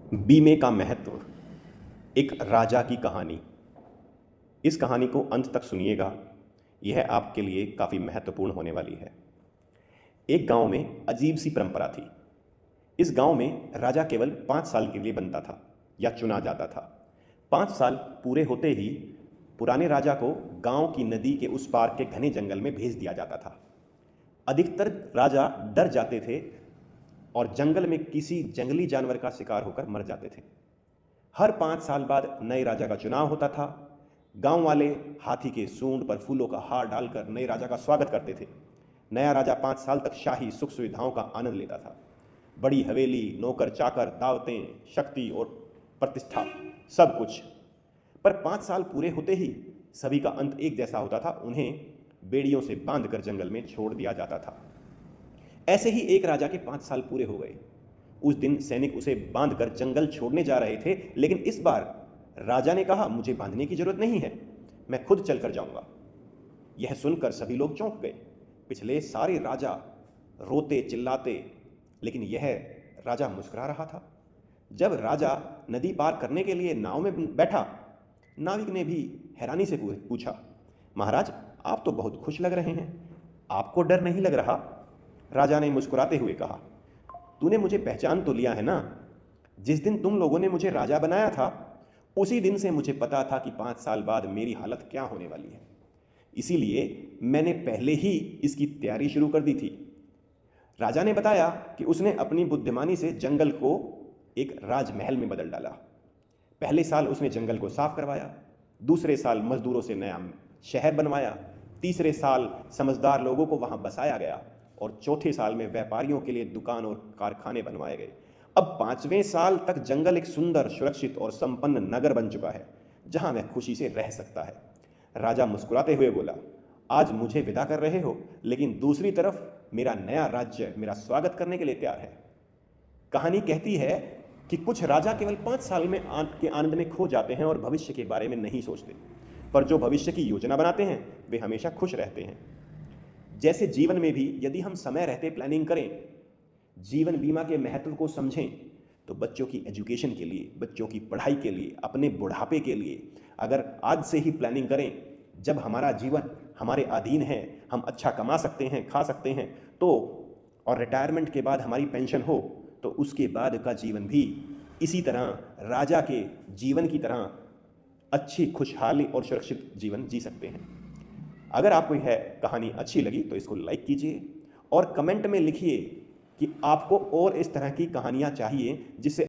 बीमे का महत्व। एक राजा की कहानी। इस कहानी को अंत तक सुनिएगा, यह आपके लिए काफ़ी महत्वपूर्ण होने वाली है। एक गांव में अजीब सी परंपरा थी। इस गांव में राजा केवल 5 साल के लिए बनता था या चुना जाता था। 5 साल पूरे होते ही पुराने राजा को गांव की नदी के उस पार के घने जंगल में भेज दिया जाता था। अधिकतर राजा डर जाते थे और जंगल में किसी जंगली जानवर का शिकार होकर मर जाते थे। हर 5 साल बाद नए राजा का चुनाव होता था। गांव वाले हाथी के सूंड पर फूलों का हार डालकर नए राजा का स्वागत करते थे। नया राजा 5 साल तक शाही सुख सुविधाओं का आनंद लेता था। बड़ी हवेली, नौकर चाकर, दावतें, शक्ति और प्रतिष्ठा, सब कुछ। पर 5 साल पूरे होते ही सभी का अंत एक जैसा होता था। उन्हें बेड़ियों से बांधकर जंगल में छोड़ दिया जाता था। ऐसे ही एक राजा के 5 साल पूरे हो गए। उस दिन सैनिक उसे बांधकर जंगल छोड़ने जा रहे थे, लेकिन इस बार राजा ने कहा, मुझे बांधने की जरूरत नहीं है, मैं खुद चलकर जाऊंगा। यह सुनकर सभी लोग चौंक गए। पिछले सारे राजा रोते चिल्लाते, लेकिन यह राजा मुस्कुरा रहा था। जब राजा नदी पार करने के लिए नाव में बैठा, नाविक ने भी हैरानी से पूछा, महाराज आप तो बहुत खुश लग रहे हैं, आपको डर नहीं लग रहा? राजा ने मुस्कुराते हुए कहा, तूने मुझे पहचान तो लिया है ना? जिस दिन तुम लोगों ने मुझे राजा बनाया था, उसी दिन से मुझे पता था कि 5 साल बाद मेरी हालत क्या होने वाली है। इसीलिए मैंने पहले ही इसकी तैयारी शुरू कर दी थी। राजा ने बताया कि उसने अपनी बुद्धिमानी से जंगल को एक राजमहल में बदल डाला। पहले साल उसने जंगल को साफ करवाया, दूसरे साल मजदूरों से नया शहर बनवाया, तीसरे साल समझदार लोगों को वहां बसाया गया और चौथे साल में व्यापारियों के लिए दुकान और कारखाने बनवाए गए। अब 5वें साल तक जंगल एक सुंदर, सुरक्षित और संपन्न नगर बन चुका है, जहां वह खुशी से रह सकता है। राजा मुस्कुराते हुए बोला, आज मुझे विदा कर रहे हो, लेकिन दूसरी तरफ मेरा नया राज्य मेरा स्वागत करने के लिए तैयार है। कहानी कहती है कि कुछ राजा केवल 5 साल में के आनंद में खो जाते हैं और भविष्य के बारे में नहीं सोचते, पर जो भविष्य की योजना बनाते हैं वे हमेशा खुश रहते हैं। जैसे जीवन में भी यदि हम समय रहते प्लानिंग करें, जीवन बीमा के महत्व को समझें, तो बच्चों की एजुकेशन के लिए, बच्चों की पढ़ाई के लिए, अपने बुढ़ापे के लिए अगर आज से ही प्लानिंग करें, जब हमारा जीवन हमारे अधीन है, हम अच्छा कमा सकते हैं, खा सकते हैं, तो और रिटायरमेंट के बाद हमारी पेंशन हो, तो उसके बाद का जीवन भी इसी तरह राजा के जीवन की तरह अच्छी, खुशहाली और सुरक्षित जीवन जी सकते हैं। अगर आपको यह कहानी अच्छी लगी तो इसको लाइक कीजिए और कमेंट में लिखिए कि आपको और इस तरह की कहानियाँ चाहिए जिससे